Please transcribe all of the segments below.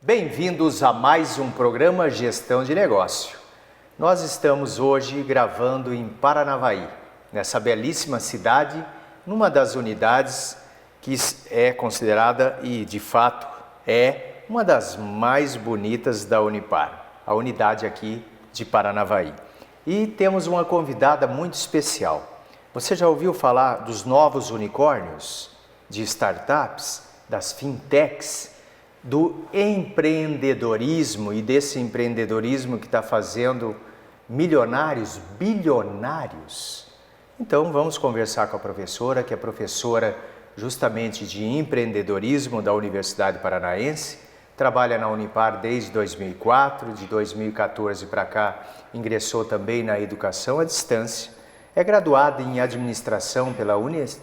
Bem-vindos a mais um programa Gestão de Negócio. Nós estamos hoje gravando em Paranavaí, nessa belíssima cidade, numa das unidades que é considerada e de fato é uma das mais bonitas da Unipar, a unidade aqui de Paranavaí. E temos uma convidada muito especial. Você já ouviu falar dos novos unicórnios, de startups, das fintechs, do empreendedorismo e desse empreendedorismo que está fazendo milionários, bilionários? Então vamos conversar com a professora, que é professora justamente de empreendedorismo da Universidade Paranaense, trabalha na Unipar desde 2004, de 2014 para cá ingressou também na educação à distância, é graduada em administração pela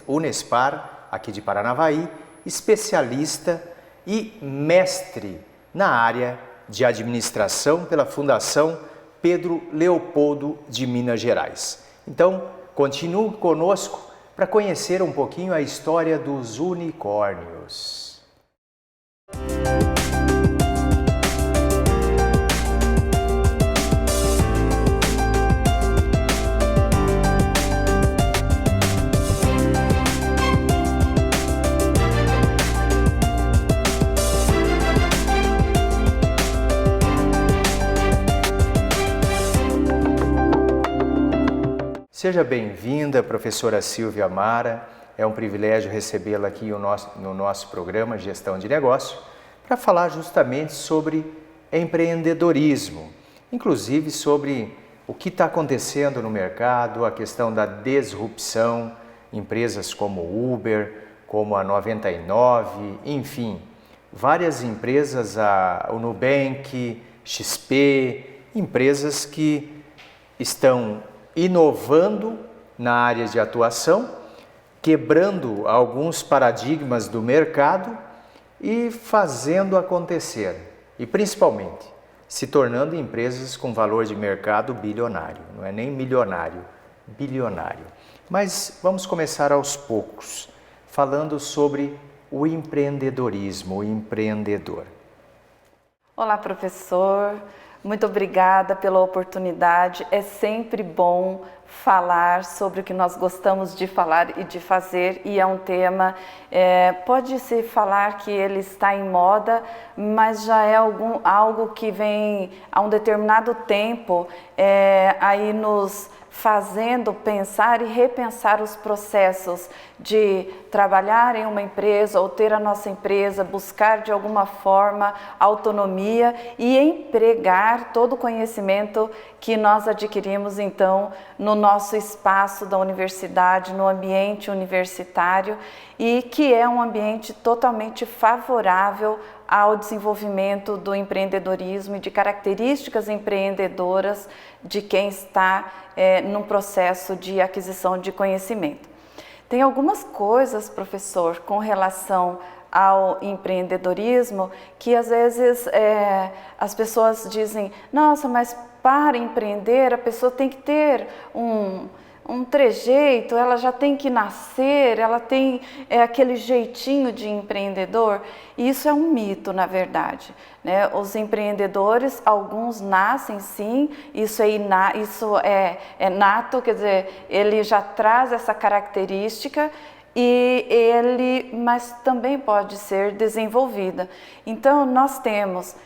Unespar, aqui de Paranavaí, especialista e mestre na área de administração pela Fundação Pedro Leopoldo de Minas Gerais. Então, continue conosco para conhecer um pouquinho a história dos unicórnios. Seja bem-vinda, professora Silvia Amara. É um privilégio recebê-la aqui no nosso programa Gestão de Negócio para falar justamente sobre empreendedorismo, inclusive sobre o que está acontecendo no mercado, a questão da disrupção, empresas como Uber, como a 99, enfim, várias empresas, o Nubank, XP, empresas que estão inovando na área de atuação, quebrando alguns paradigmas do mercado e fazendo acontecer. E principalmente, se tornando empresas com valor de mercado bilionário. Não é nem milionário, bilionário. Mas vamos começar aos poucos, falando sobre o empreendedorismo, o empreendedor. Olá, professor. Muito obrigada pela oportunidade. É sempre bom falar sobre o que nós gostamos de falar e de fazer, e é um tema, pode-se falar que ele está em moda, mas já é algo que vem há um determinado tempo aí nos fazendo pensar e repensar os processos de trabalhar em uma empresa ou ter a nossa empresa, buscar de alguma forma autonomia e empregar todo o conhecimento que nós adquirimos então no nosso espaço da universidade, no ambiente universitário, e que é um ambiente totalmente favorável ao desenvolvimento do empreendedorismo e de características empreendedoras de quem está num processo de aquisição de conhecimento. Tem algumas coisas, professor, com relação ao empreendedorismo que às vezes as pessoas dizem: nossa, mas para empreender a pessoa tem que ter um trejeito, ela já tem que nascer, ela tem aquele jeitinho de empreendedor. E isso é um mito, na verdade, né? Os empreendedores, alguns nascem sim, isso é nato, quer dizer, ele já traz essa característica, mas também pode ser desenvolvida. Então, nós temos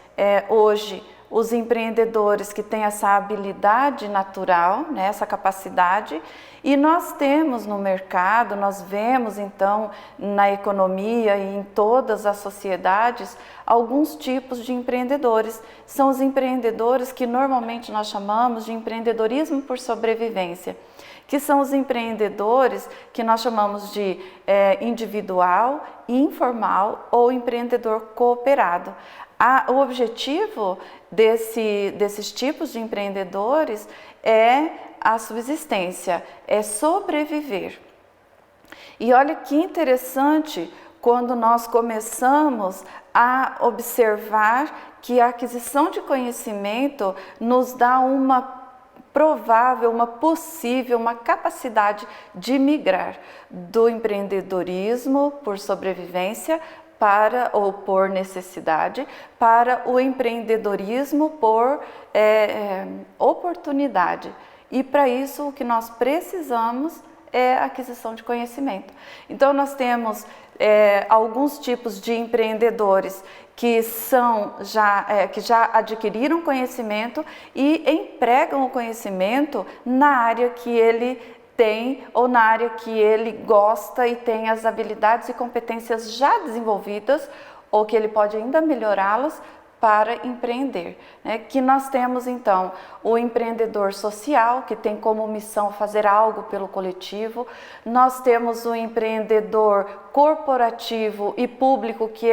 hoje os empreendedores que têm essa habilidade natural, né, essa capacidade, e nós temos no mercado, nós vemos então na economia e em todas as sociedades alguns tipos de empreendedores. São os empreendedores que normalmente nós chamamos de empreendedorismo por sobrevivência, que são os empreendedores que nós chamamos de individual, informal ou empreendedor cooperado. O objetivo desses tipos de empreendedores é a subsistência, é sobreviver. E olha que interessante quando nós começamos a observar que a aquisição de conhecimento nos dá uma provável, uma possível, uma capacidade de migrar do empreendedorismo por sobrevivência ou por necessidade, para o empreendedorismo por oportunidade. E para isso o que nós precisamos é a aquisição de conhecimento. Então nós temos alguns tipos de empreendedores que já adquiriram conhecimento e empregam o conhecimento na área que ele tem ou na área que ele gosta e tem as habilidades e competências já desenvolvidas ou que ele pode ainda melhorá-las para empreender, né? Que nós temos então o empreendedor social, que tem como missão fazer algo pelo coletivo. Nós temos o empreendedor corporativo e público, que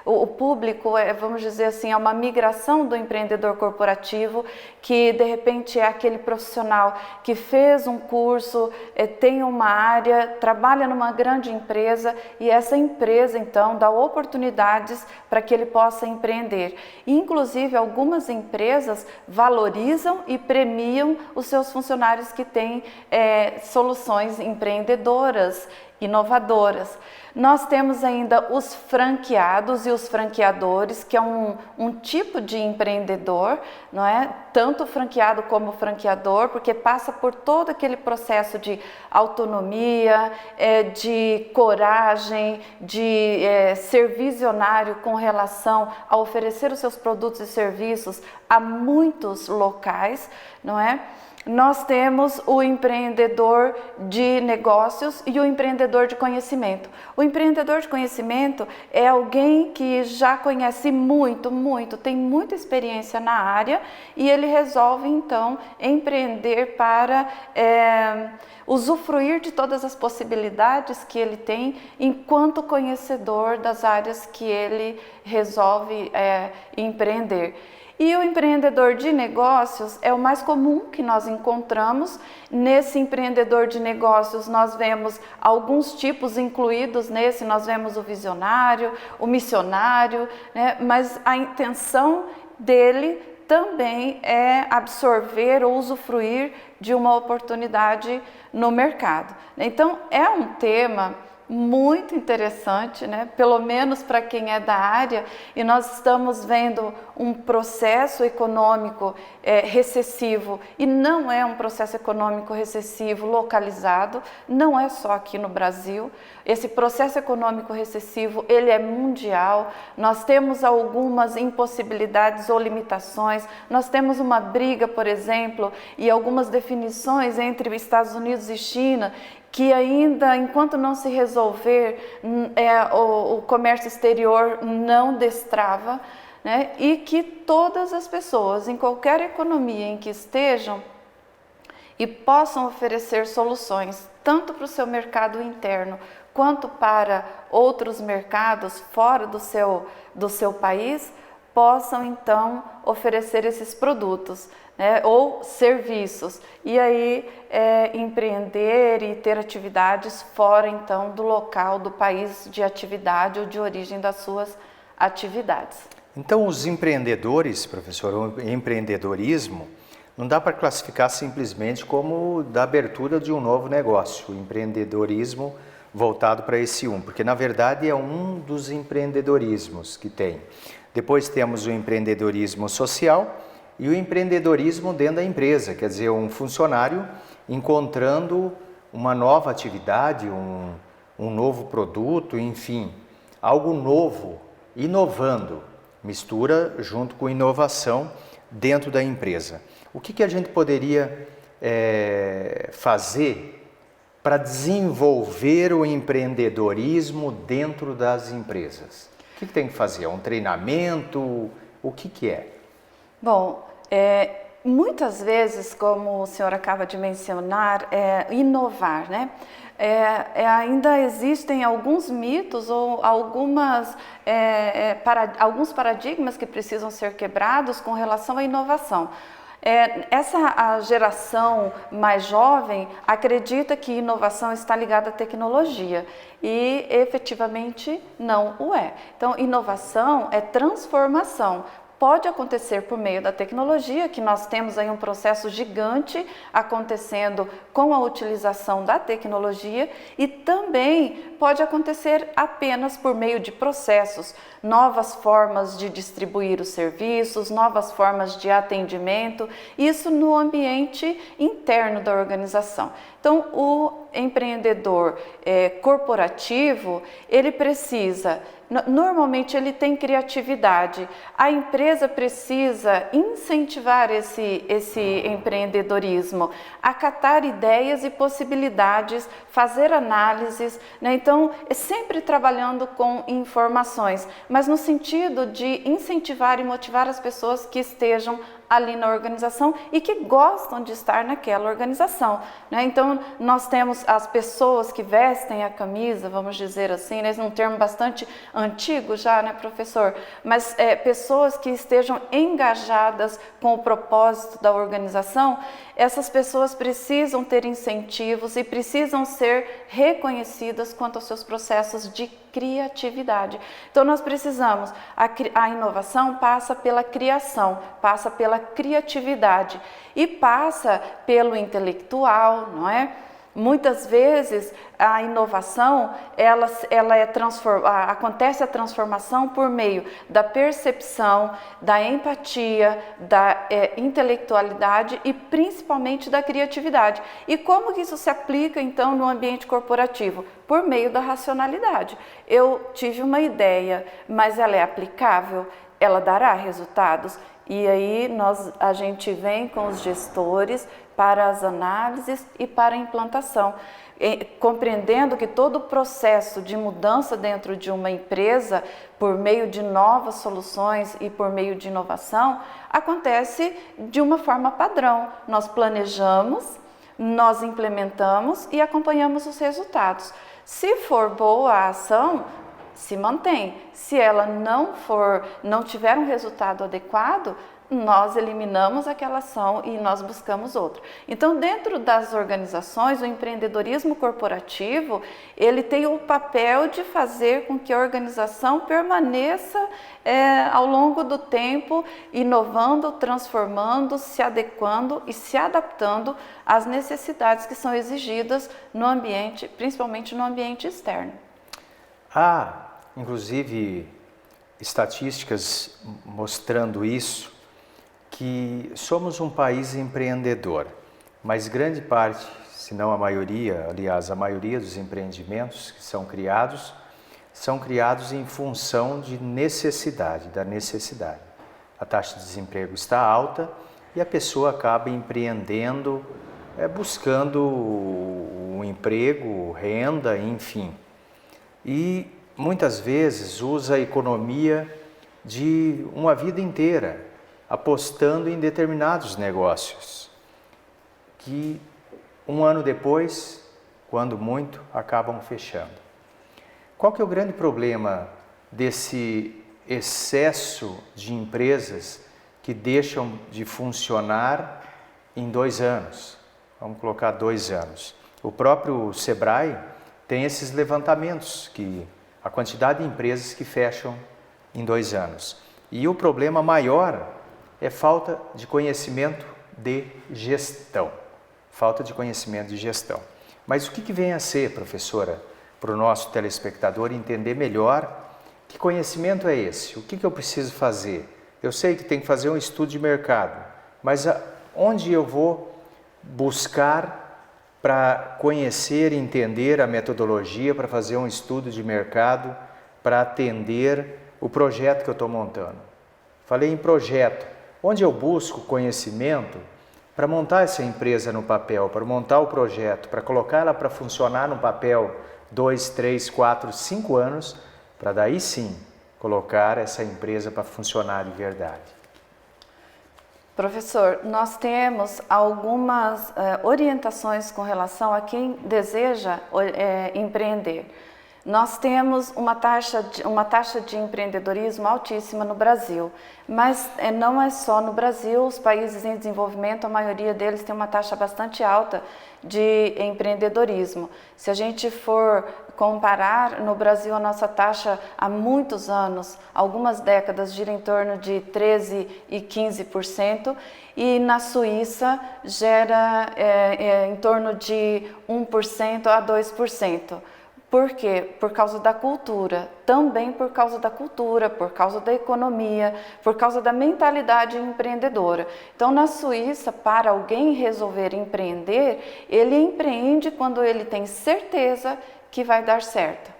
o público vamos dizer assim, é uma migração do empreendedor corporativo, que de repente é aquele profissional que fez um curso, tem uma área, trabalha numa grande empresa e essa empresa então dá oportunidades para que ele possa empreender. Inclusive, algumas empresas valorizam e premiam os seus funcionários que têm soluções empreendedoras, inovadoras. Nós temos ainda os franqueados e os franqueadores, que é um tipo de empreendedor, não é? Tanto franqueado como franqueador, porque passa por todo aquele processo de autonomia, de coragem, de ser visionário com relação a oferecer os seus produtos e serviços a muitos locais, não é? Nós temos o empreendedor de negócios e o empreendedor de conhecimento. O empreendedor de conhecimento é alguém que já conhece muito, tem muita experiência na área e ele resolve então empreender para usufruir de todas as possibilidades que ele tem enquanto conhecedor das áreas que ele resolve empreender. E o empreendedor de negócios é o mais comum que nós encontramos. Nesse empreendedor de negócios nós vemos alguns tipos incluídos nesse, nós vemos o visionário, o missionário, né? Mas a intenção dele também é absorver ou usufruir de uma oportunidade no mercado. Então é um tema muito interessante, né? Pelo menos para quem é da área, e nós estamos vendo um processo econômico recessivo, e não é um processo econômico recessivo localizado, não é só aqui no Brasil. Esse processo econômico recessivo, ele é mundial. Nós temos algumas impossibilidades ou limitações, nós temos uma briga, por exemplo, e algumas definições entre Estados Unidos e China, que ainda, enquanto não se resolver, o comércio exterior não destrava, né? E que todas as pessoas, em qualquer economia em que estejam, e possam oferecer soluções, tanto para o seu mercado interno, quanto para outros mercados fora do seu país, possam então oferecer esses produtos, né, ou serviços, e aí empreender e ter atividades fora então do local, do país de atividade ou de origem das suas atividades. Então os empreendedores, professor, o empreendedorismo não dá para classificar simplesmente como da abertura de um novo negócio, o empreendedorismo voltado para esse porque na verdade é um dos empreendedorismos que tem. Depois temos o empreendedorismo social e o empreendedorismo dentro da empresa, quer dizer, um funcionário encontrando uma nova atividade, um novo produto, enfim, algo novo, inovando, mistura junto com inovação dentro da empresa. O que a gente poderia fazer para desenvolver o empreendedorismo dentro das empresas? O que tem que fazer? Um treinamento? O que é? Bom, muitas vezes, como o senhor acaba de mencionar, inovar, né? Ainda existem alguns mitos ou alguns paradigmas que precisam ser quebrados com relação à inovação. A geração mais jovem acredita que inovação está ligada à tecnologia e efetivamente não o é. Então, inovação é transformação Pode acontecer por meio da tecnologia, que nós temos aí um processo gigante acontecendo com a utilização da tecnologia, e também pode acontecer apenas por meio de processos, novas formas de distribuir os serviços, novas formas de atendimento, isso no ambiente interno da organização. Então, o empreendedor corporativo, ele precisa, normalmente ele tem criatividade, a empresa precisa incentivar esse empreendedorismo, acatar ideias e possibilidades, fazer análises, né? Então, é sempre trabalhando com informações, mas no sentido de incentivar e motivar as pessoas que estejam ali na organização e que gostam de estar naquela organização, né? Então, nós temos as pessoas que vestem a camisa, vamos dizer assim, né? Esse é um termo bastante antigo já, né, professor? Mas pessoas que estejam engajadas com o propósito da organização, essas pessoas precisam ter incentivos e precisam ser reconhecidas quanto aos seus processos de criatividade. Então, nós precisamos, a inovação passa pela criação, passa pela criatividade e passa pelo intelectual, não é? Muitas vezes a inovação, acontece a transformação por meio da percepção, da empatia, da intelectualidade e principalmente da criatividade. E como que isso se aplica então no ambiente corporativo? Por meio da racionalidade. Eu tive uma ideia, mas ela é aplicável? Ela dará resultados? E aí a gente vem com os gestores para as análises e para a implantação, compreendendo que todo o processo de mudança dentro de uma empresa, por meio de novas soluções e por meio de inovação, acontece de uma forma padrão. Nós planejamos, nós implementamos e acompanhamos os resultados. Se for boa a ação, se mantém. Se ela não tiver um resultado adequado, nós eliminamos aquela ação e nós buscamos outra. Então, dentro das organizações, o empreendedorismo corporativo, ele tem o papel de fazer com que a organização permaneça ao longo do tempo, inovando, transformando, se adequando e se adaptando às necessidades que são exigidas no ambiente, principalmente no ambiente externo. Inclusive, estatísticas mostrando isso, que somos um país empreendedor, mas grande parte, se não a maioria, aliás, a maioria dos empreendimentos que são criados em função de da necessidade. A taxa de desemprego está alta e a pessoa acaba empreendendo, buscando um emprego, renda, enfim. E muitas vezes usa a economia de uma vida inteira, apostando em determinados negócios, que um ano depois, quando muito, acabam fechando. Qual que é o grande problema desse excesso de empresas que deixam de funcionar em 2 anos? Vamos colocar 2 anos. O próprio Sebrae tem esses levantamentos, que a quantidade de empresas que fecham em 2 anos. E o problema maior é falta de conhecimento de gestão. Falta de conhecimento de gestão. Mas o que vem a ser, professora, para o nosso telespectador entender melhor que conhecimento é esse? O que eu preciso fazer? Eu sei que tem que fazer um estudo de mercado, mas onde eu vou buscar para conhecer e entender a metodologia, para fazer um estudo de mercado, para atender o projeto que eu estou montando? Falei em projeto. Onde eu busco conhecimento para montar essa empresa no papel, para montar o projeto, para colocar ela para funcionar no papel 2, 3, 4, 5 anos, para daí sim colocar essa empresa para funcionar de verdade. Professor, nós temos algumas orientações com relação a quem deseja empreender. Nós temos uma taxa de empreendedorismo altíssima no Brasil, mas não é só no Brasil, os países em desenvolvimento, a maioria deles tem uma taxa bastante alta de empreendedorismo. Se a gente for comparar, no Brasil a nossa taxa há muitos anos, algumas décadas, gira em torno de 13% e 15%, e na Suíça gera em torno de 1% a 2%. Por quê? Por causa da cultura, também por causa da cultura, por causa da economia, por causa da mentalidade empreendedora. Então, na Suíça, para alguém resolver empreender, ele empreende quando ele tem certeza que vai dar certo.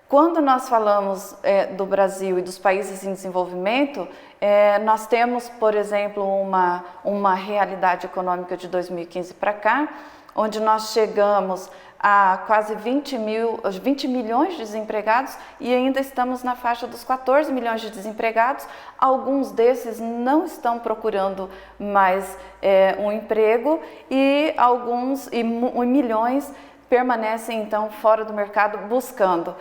Quando nós falamos do Brasil e dos países em desenvolvimento, nós temos, por exemplo, uma realidade econômica de 2015 para cá, onde nós chegamos a quase 20 milhões de desempregados e ainda estamos na faixa dos 14 milhões de desempregados. Alguns desses não estão procurando mais um emprego e milhões permanecem então fora do mercado buscando.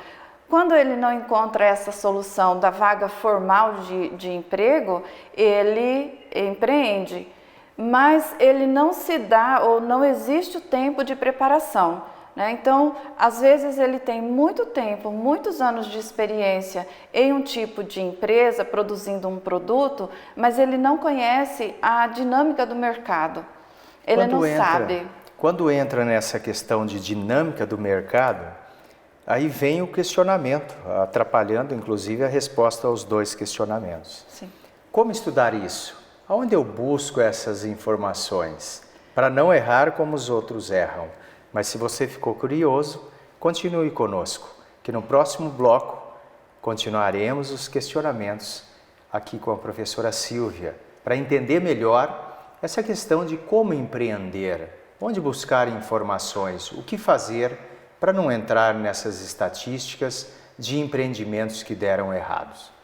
Quando ele não encontra essa solução da vaga formal de emprego, ele empreende, mas ele não se dá ou não existe o tempo de preparação. Então, às vezes ele tem muito tempo, muitos anos de experiência em um tipo de empresa, produzindo um produto, mas ele não conhece a dinâmica do mercado. Ele não sabe. Quando entra nessa questão de dinâmica do mercado, aí vem o questionamento, atrapalhando inclusive a resposta aos dois questionamentos. Sim. Como estudar isso? Aonde eu busco essas informações? Para não errar como os outros erram. Mas se você ficou curioso, continue conosco, que no próximo bloco continuaremos os questionamentos aqui com a professora Silvia, para entender melhor essa questão de como empreender, onde buscar informações, o que fazer para não entrar nessas estatísticas de empreendimentos que deram errados.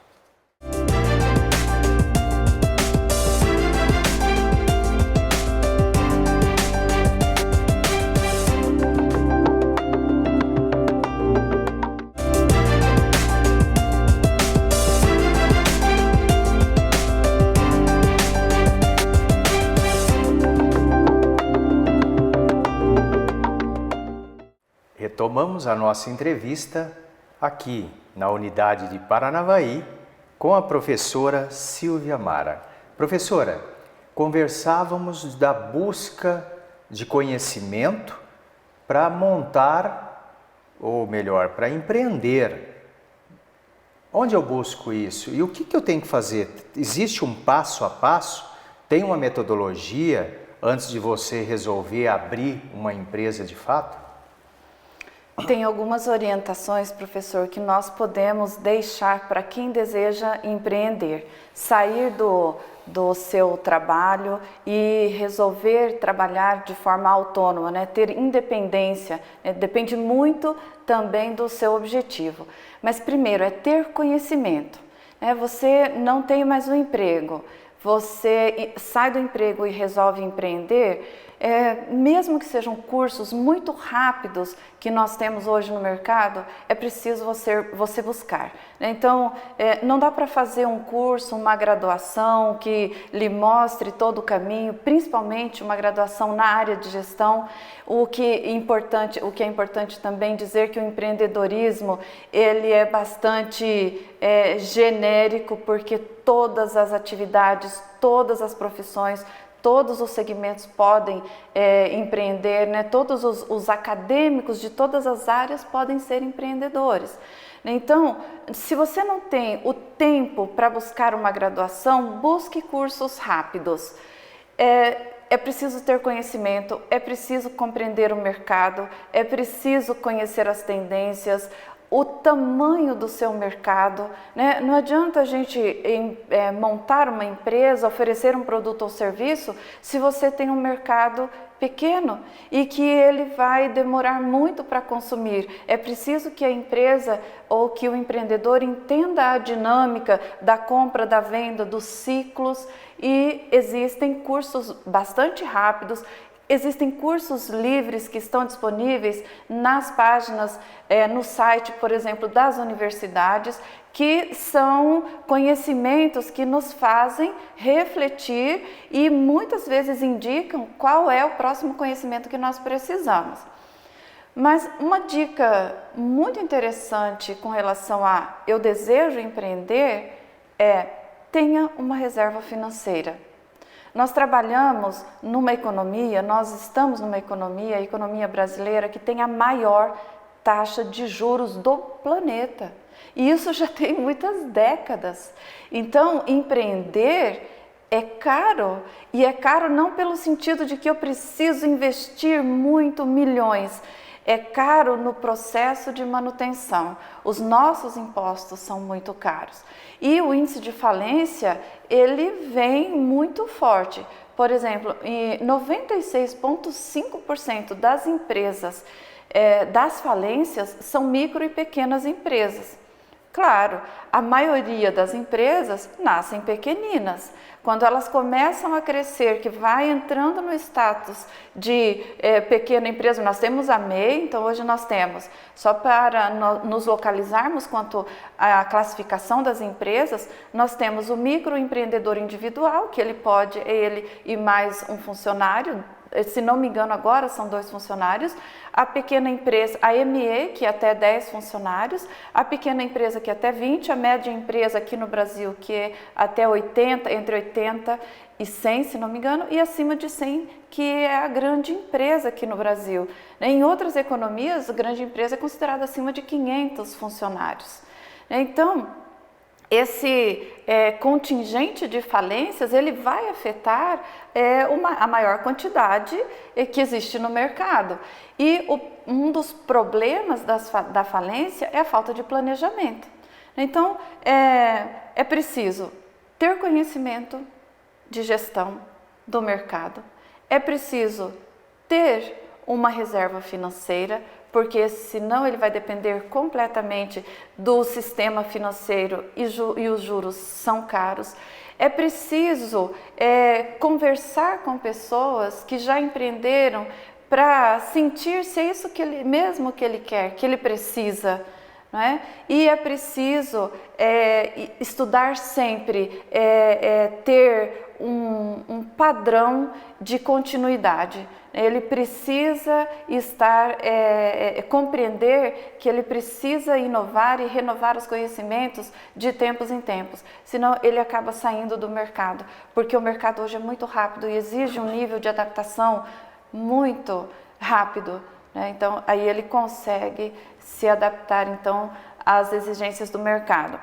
Retomamos a nossa entrevista aqui na unidade de Paranavaí com a professora Silvia Mara. Professora, conversávamos da busca de conhecimento para montar, ou melhor, para empreender. Onde eu busco isso? E o que eu tenho que fazer? Existe um passo a passo? Tem uma metodologia antes de você resolver abrir uma empresa de fato? Tem algumas orientações, professor, que nós podemos deixar para quem deseja empreender, sair do seu trabalho e resolver trabalhar de forma autônoma, ter independência, depende muito também do seu objetivo. Mas primeiro é ter conhecimento, Você não tem mais um emprego, você sai do emprego e resolve empreender, mesmo que sejam cursos muito rápidos que nós temos hoje no mercado, é preciso você buscar. Então, não dá para fazer um curso, uma graduação que lhe mostre todo o caminho, principalmente uma graduação na área de gestão. O que é importante também dizer que o empreendedorismo ele é bastante genérico, porque todas as atividades, todas as profissões, todos os segmentos podem empreender, Todos os acadêmicos de todas as áreas podem ser empreendedores. Então, se você não tem o tempo para buscar uma graduação, busque cursos rápidos. É preciso ter conhecimento, é preciso compreender o mercado, é preciso conhecer as tendências, o tamanho do seu mercado, Não adianta a gente montar uma empresa, oferecer um produto ou serviço, se você tem um mercado pequeno e que ele vai demorar muito para consumir. É preciso que a empresa ou que o empreendedor entenda a dinâmica da compra, da venda, dos ciclos, e existem cursos bastante rápidos Existem cursos livres que estão disponíveis nas páginas, no site, por exemplo, das universidades, que são conhecimentos que nos fazem refletir e muitas vezes indicam qual é o próximo conhecimento que nós precisamos. Mas uma dica muito interessante com relação a eu desejo empreender é: tenha uma reserva financeira. Nós trabalhamos numa economia, nós estamos numa economia, a economia brasileira, que tem a maior taxa de juros do planeta. E isso já tem muitas décadas. Então, empreender é caro, e é caro não pelo sentido de que eu preciso investir muito, milhões. É caro no processo de manutenção. Os nossos impostos são muito caros. E o índice de falência, ele vem muito forte. Por exemplo, 96,5% das empresas, das falências, são micro e pequenas empresas. Claro, a maioria das empresas nascem pequeninas. Quando elas começam a crescer, que vai entrando no status de pequena empresa, nós temos a MEI, então hoje nós temos, só para nos localizarmos quanto à classificação das empresas, nós temos o microempreendedor individual, que ele pode, ele e mais um funcionário, se não me engano agora são 2 funcionários, a pequena empresa, a ME, que é até 10 funcionários, a pequena empresa que é até 20, a média empresa aqui no Brasil que é até 80, entre 80 e 100, se não me engano, e acima de 100, que é a grande empresa aqui no Brasil. Em outras economias, a grande empresa é considerada acima de 500 funcionários. Então, esse contingente de falências, ele vai afetar a maior quantidade que existe no mercado. E um dos problemas da falência é a falta de planejamento. Então, é preciso ter conhecimento de gestão do mercado, é preciso ter uma reserva financeira, porque senão ele vai depender completamente do sistema financeiro e os juros são caros. É preciso conversar com pessoas que já empreenderam para sentir se é isso que ele mesmo que ele quer, que ele precisa. Não é? E é preciso estudar sempre, ter um padrão de continuidade. Ele precisa compreender que ele precisa inovar e renovar os conhecimentos de tempos em tempos, senão ele acaba saindo do mercado, porque o mercado hoje é muito rápido e exige um nível de adaptação muito rápido. Então, aí ele consegue se adaptar, então, às exigências do mercado.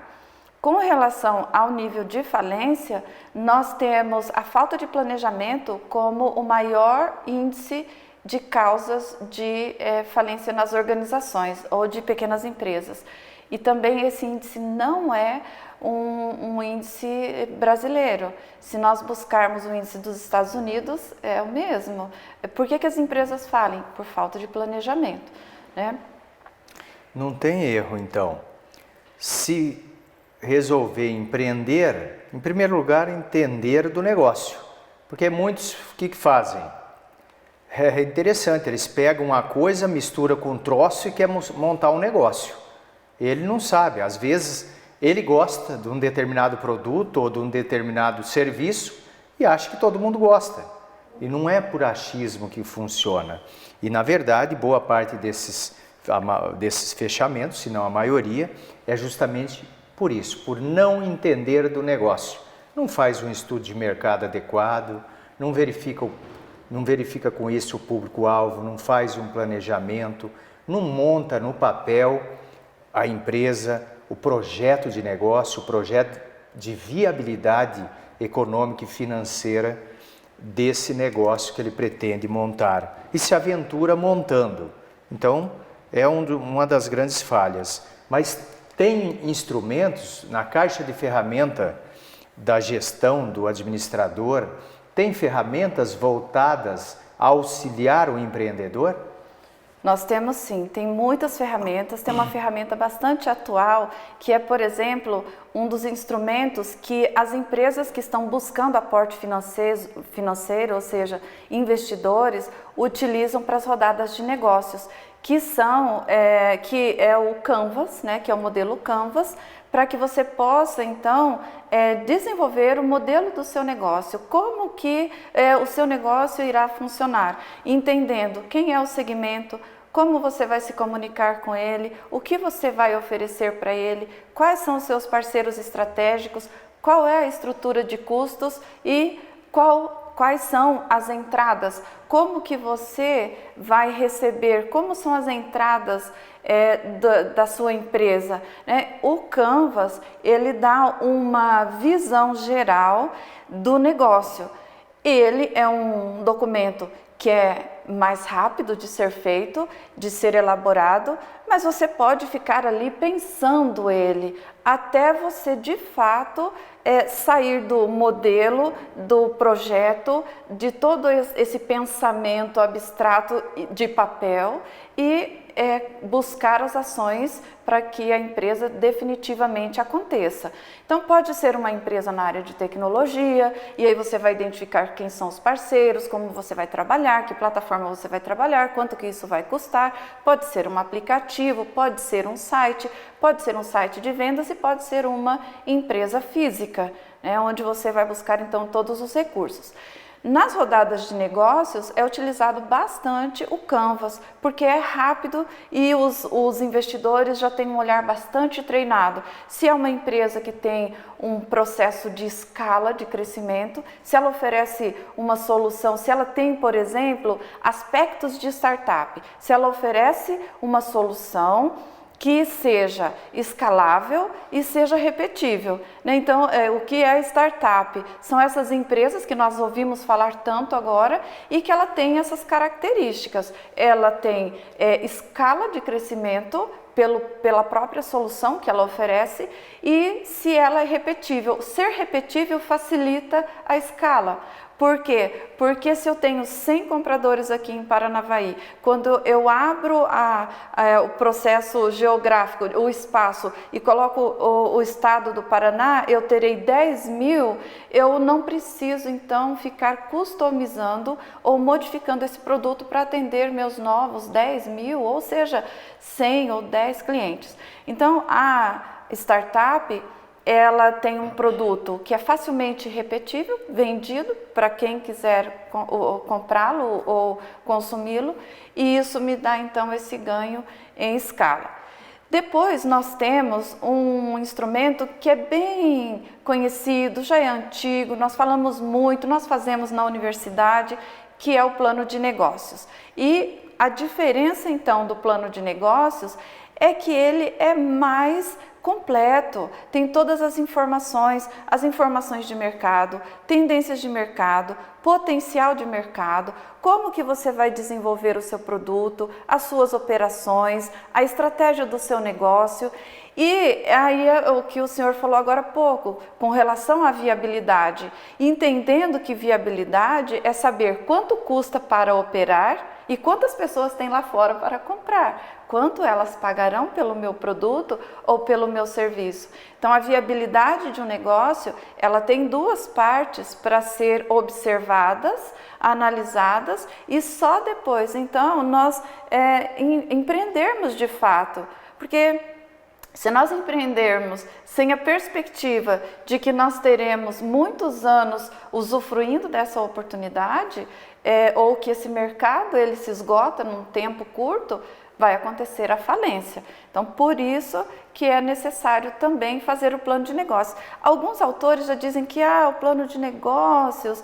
Com relação ao nível de falência, nós temos a falta de planejamento como o maior índice de causas de falência nas organizações ou de pequenas empresas. E também esse índice não é um índice brasileiro. Se nós buscarmos o índice dos Estados Unidos, é o mesmo. Por que as empresas falem? Por falta de planejamento, né? Não tem erro, então. Se resolver empreender, em primeiro lugar, entender do negócio. Porque muitos, o que fazem? É interessante, eles pegam uma coisa, mistura com um troço e quer montar um negócio. Ele não sabe, às vezes ele gosta de um determinado produto ou de um determinado serviço e acha que todo mundo gosta. E não é por achismo que funciona. E na verdade, boa parte desses fechamentos, se não a maioria, é justamente por isso, por não entender do negócio. Não faz um estudo de mercado adequado, não verifica com isso o público-alvo, não faz um planejamento, não monta no papel a empresa, o projeto de negócio, o projeto de viabilidade econômica e financeira desse negócio que ele pretende montar. E se aventura montando. Então, é uma das grandes falhas. Mas tem instrumentos na caixa de ferramenta da gestão do administrador, tem ferramentas voltadas a auxiliar o empreendedor? Nós temos sim, tem muitas ferramentas, tem uma ferramenta bastante atual que é, por exemplo, um dos instrumentos que as empresas que estão buscando aporte financeiro, ou seja, investidores, utilizam para as rodadas de negócios, que é o Canvas, né, que é o modelo Canvas, para que você possa, então, desenvolver o modelo do seu negócio, como que o seu negócio irá funcionar, entendendo quem é o segmento, como você vai se comunicar com ele, o que você vai oferecer para ele, quais são os seus parceiros estratégicos, qual é a estrutura de custos e quais são as entradas, como que você vai receber, como são as entradas da sua empresa, né? O Canvas, ele dá uma visão geral do negócio. Ele é um documento que é mais rápido de ser feito, de ser elaborado, mas você pode ficar ali pensando ele, até você de fato sair do modelo, do projeto, de todo esse pensamento abstrato de papel e buscar as ações para que a empresa definitivamente aconteça. Então pode ser uma empresa na área de tecnologia, e aí você vai identificar quem são os parceiros, como você vai trabalhar, que plataforma você vai trabalhar, quanto que isso vai custar. Pode ser um aplicativo, pode ser um site de vendas e pode ser uma empresa física, né, onde você vai buscar então todos os recursos. Nas rodadas de negócios é utilizado bastante o Canvas, porque é rápido e os investidores já têm um olhar bastante treinado. Se é uma empresa que tem um processo de escala de crescimento, se ela oferece uma solução, se ela tem, por exemplo, aspectos de startup, se ela oferece uma solução que seja escalável e seja repetível, né? Então, o que é startup? São essas empresas que nós ouvimos falar tanto agora e que ela tem essas características. Ela tem escala de crescimento pela própria solução que ela oferece e se ela é repetível. Ser repetível facilita a escala. Por quê? Porque se eu tenho 100 compradores aqui em Paranavaí, quando eu abro o processo geográfico, o espaço, e coloco o estado do Paraná, eu terei 10 mil, eu não preciso então ficar customizando ou modificando esse produto para atender meus novos 10 mil, ou seja, 100 ou 10 clientes. Então, a startup, ela tem um produto que é facilmente repetível, vendido para quem quiser comprá-lo ou consumi-lo, e isso me dá então esse ganho em escala. Depois nós temos um instrumento que é bem conhecido, já é antigo, nós falamos muito, nós fazemos na universidade, que é o plano de negócios. E a diferença então do plano de negócios é que ele é mais completo, tem todas as informações de mercado, tendências de mercado, potencial de mercado, como que você vai desenvolver o seu produto, as suas operações, a estratégia do seu negócio. E aí é o que o senhor falou agora há pouco, com relação à viabilidade, entendendo que viabilidade é saber quanto custa para operar e quantas pessoas tem lá fora para comprar, quanto elas pagarão pelo meu produto ou pelo meu serviço. Então, a viabilidade de um negócio, ela tem duas partes para ser observadas, analisadas e só depois, então, nós empreendermos de fato, porque se nós empreendermos sem a perspectiva de que nós teremos muitos anos usufruindo dessa oportunidade, ou que esse mercado ele se esgota num tempo curto, vai acontecer a falência. Então, por isso que é necessário também fazer o plano de negócios. Alguns autores já dizem que o plano de negócios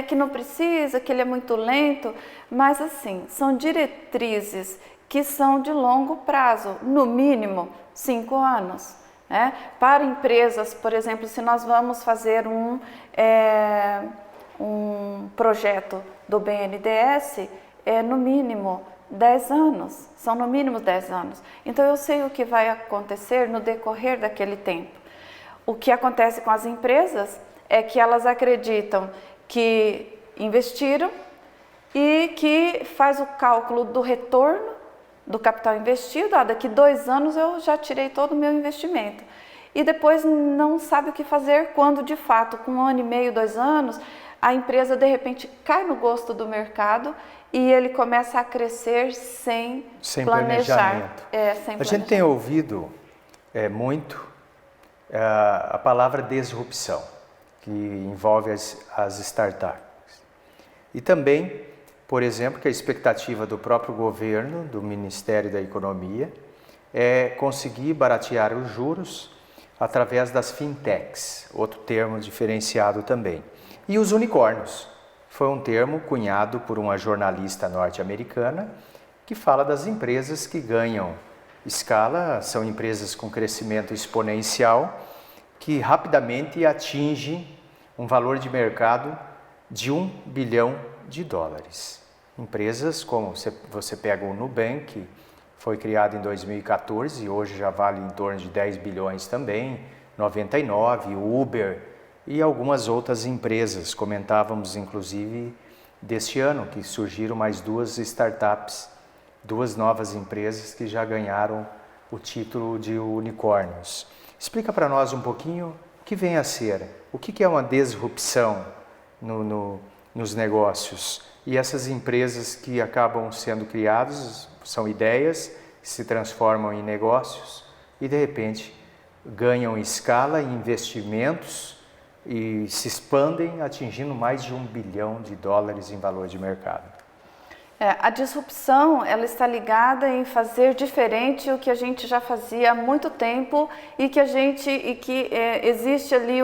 que não precisa, que ele é muito lento, mas assim, são diretrizes que são de longo prazo, no mínimo 5 anos. Né? Para empresas, por exemplo, se nós vamos fazer um projeto do BNDES, no mínimo 10 anos, são no mínimo 10 anos. Então eu sei o que vai acontecer no decorrer daquele tempo. O que acontece com as empresas é que elas acreditam que investiram e que faz o cálculo do retorno do capital investido, daqui 2 anos eu já tirei todo o meu investimento. E depois não sabe o que fazer quando, de fato, com 1 ano e meio, 2 anos, a empresa de repente cai no gosto do mercado e ele começa a crescer sem planejar. Planejamento. A gente tem ouvido muito a palavra disrupção, que envolve as startups. E também, por exemplo, que a expectativa do próprio governo, do Ministério da Economia, é conseguir baratear os juros através das fintechs, outro termo diferenciado também. E os unicórnios, foi um termo cunhado por uma jornalista norte-americana que fala das empresas que ganham escala, são empresas com crescimento exponencial, que rapidamente atingem um valor de mercado de US$1 bilhão. Empresas como você pega o Nubank, foi criado em 2014 e hoje já vale em torno de 10 bilhões também, 99, Uber e algumas outras empresas. Comentávamos inclusive deste ano que surgiram mais 2 startups, 2 novas empresas que já ganharam o título de unicórnios. Explica para nós um pouquinho o que vem a ser, o que é uma disrupção nos negócios e essas empresas que acabam sendo criadas, são ideias que se transformam em negócios e de repente ganham escala em investimentos e se expandem atingindo mais de US$1 bilhão em valor de mercado. A disrupção, ela está ligada em fazer diferente o que a gente já fazia há muito tempo e que existe ali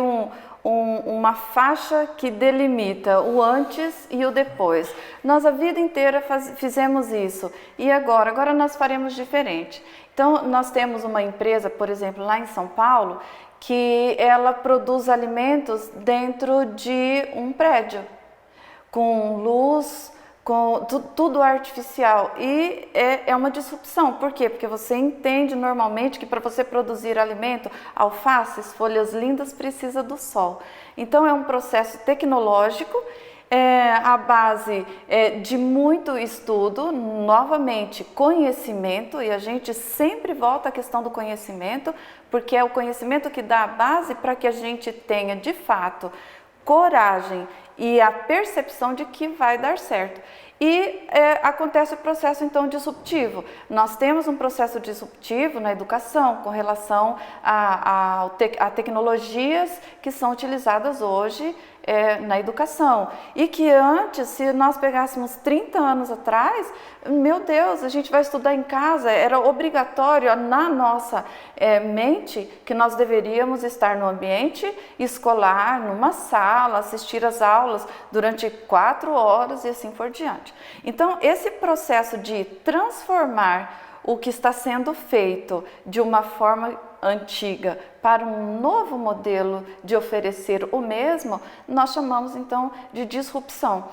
uma faixa que delimita o antes e o depois. Nós a vida inteira fizemos isso e agora nós faremos diferente. Então nós temos uma empresa, por exemplo, lá em São Paulo, que ela produz alimentos dentro de um prédio, com luz, com tudo artificial, e é uma disrupção. Por quê? Porque você entende normalmente que para você produzir alimento, alfaces, folhas lindas, precisa do sol. Então é um processo tecnológico, à base de muito estudo, novamente conhecimento, e a gente sempre volta à questão do conhecimento, porque é o conhecimento que dá a base para que a gente tenha de fato coragem e a percepção de que vai dar certo. E acontece o processo então disruptivo. Nós temos um processo disruptivo na educação com relação a tecnologias que são utilizadas hoje na educação e que antes, se nós pegássemos 30 anos atrás, meu Deus, a gente vai estudar em casa, era obrigatório na nossa mente que nós deveríamos estar no ambiente escolar, numa sala, assistir às aulas durante 4 horas e assim por diante. Então, esse processo de transformar o que está sendo feito de uma forma antiga para um novo modelo de oferecer o mesmo, nós chamamos então de disrupção.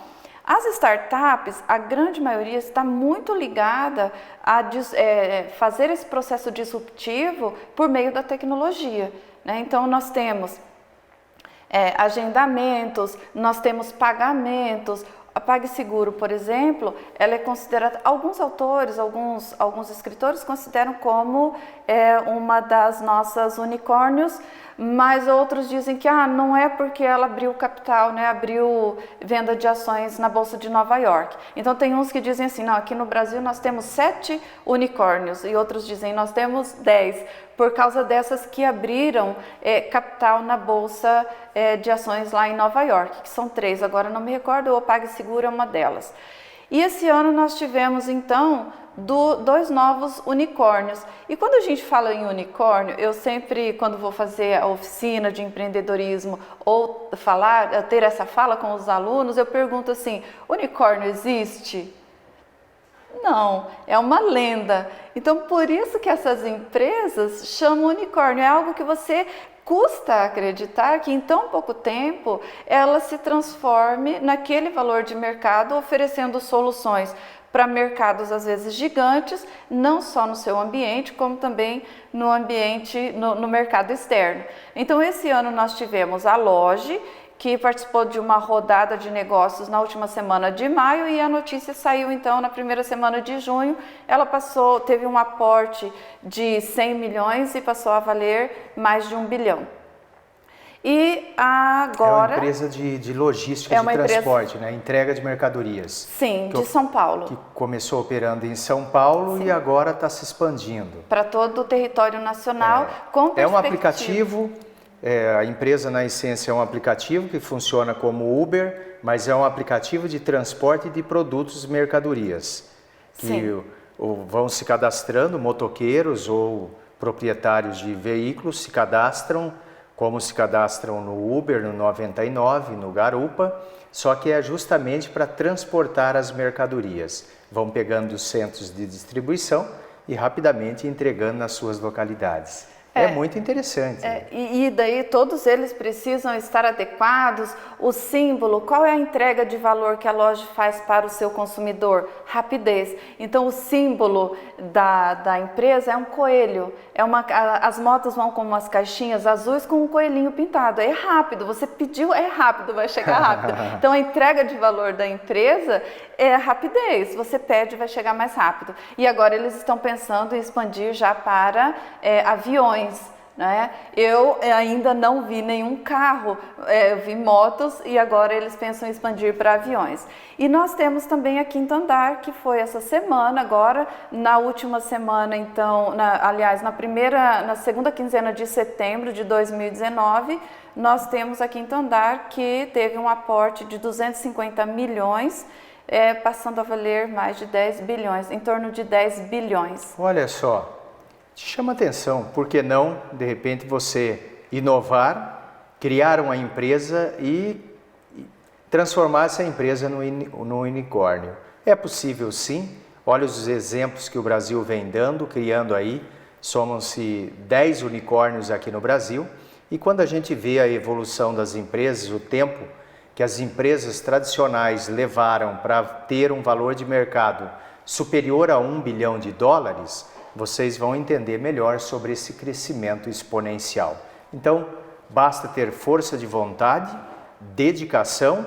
As startups, a grande maioria está muito ligada a fazer esse processo disruptivo por meio da tecnologia, né? Então nós temos agendamentos, nós temos pagamentos. A PagSeguro, por exemplo, ela é considerada, alguns autores, alguns escritores consideram como uma das nossas unicórnios, mas outros dizem que não é porque ela abriu capital, né, abriu venda de ações na Bolsa de Nova York. Então tem uns que dizem assim, não, aqui no Brasil nós temos 7 unicórnios, e outros dizem nós temos 10, por causa dessas que abriram capital na Bolsa de Ações lá em Nova York, que são 3, agora não me recordo, o PagSeguro é uma delas. E esse ano nós tivemos então 2 novos unicórnios. E quando a gente fala em unicórnio, eu sempre, quando vou fazer a oficina de empreendedorismo ou ter essa fala com os alunos, eu pergunto assim, unicórnio existe? Não, é uma lenda. Então, por isso que essas empresas chamam unicórnio. É algo que você custa acreditar que em tão pouco tempo ela se transforme naquele valor de mercado, oferecendo soluções para mercados às vezes gigantes, não só no seu ambiente, como também no mercado externo. Então, esse ano nós tivemos a Loge, que participou de uma rodada de negócios na última semana de maio e a notícia saiu então na primeira semana de junho. Ela teve um aporte de 100 milhões e passou a valer mais de 1 bilhão. E agora... É uma empresa de logística, de transporte, né? Entrega de mercadorias. Sim, de São Paulo. Que começou operando em São Paulo e agora está se expandindo. Para todo o território nacional, com perspectiva. É um aplicativo, a empresa na essência é um aplicativo que funciona como Uber, mas é um aplicativo de transporte de produtos e mercadorias. Que vão se cadastrando, motoqueiros ou proprietários de veículos se cadastram, como se cadastram no Uber, no 99, no Garupa, só que é justamente para transportar as mercadorias. Vão pegando os centros de distribuição e rapidamente entregando nas suas localidades. É muito interessante. E daí todos eles precisam estar adequados. O símbolo, qual é a entrega de valor que a loja faz para o seu consumidor? Rapidez. Então o símbolo da empresa é um coelho. As motos vão com umas caixinhas azuis com um coelhinho pintado. É rápido, você pediu, é rápido, vai chegar rápido. Então a entrega de valor da empresa é a rapidez. Você pede, vai chegar mais rápido. E agora eles estão pensando em expandir já para aviões. Né? Eu ainda não vi nenhum carro, eu vi motos e agora eles pensam em expandir para aviões. E nós temos também a Quinto Andar, que foi essa semana, agora na última semana, então, na segunda quinzena de setembro de 2019, nós temos a Quinto Andar que teve um aporte de 250 milhões, passando a valer mais de 10 bilhões, em torno de 10 bilhões. Olha só. Te chama atenção, por que não, de repente, você inovar, criar uma empresa e transformar essa empresa no unicórnio? É possível sim, olha os exemplos que o Brasil vem dando, criando aí, somam-se 10 unicórnios aqui no Brasil, e quando a gente vê a evolução das empresas, o tempo que as empresas tradicionais levaram para ter um valor de mercado superior a $1 bilhão, vocês vão entender melhor sobre esse crescimento exponencial. Então, basta ter força de vontade, dedicação,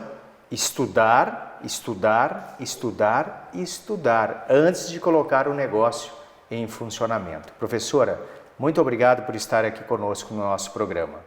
estudar, estudar, estudar e estudar antes de colocar o negócio em funcionamento. Professora, muito obrigado por estar aqui conosco no nosso programa.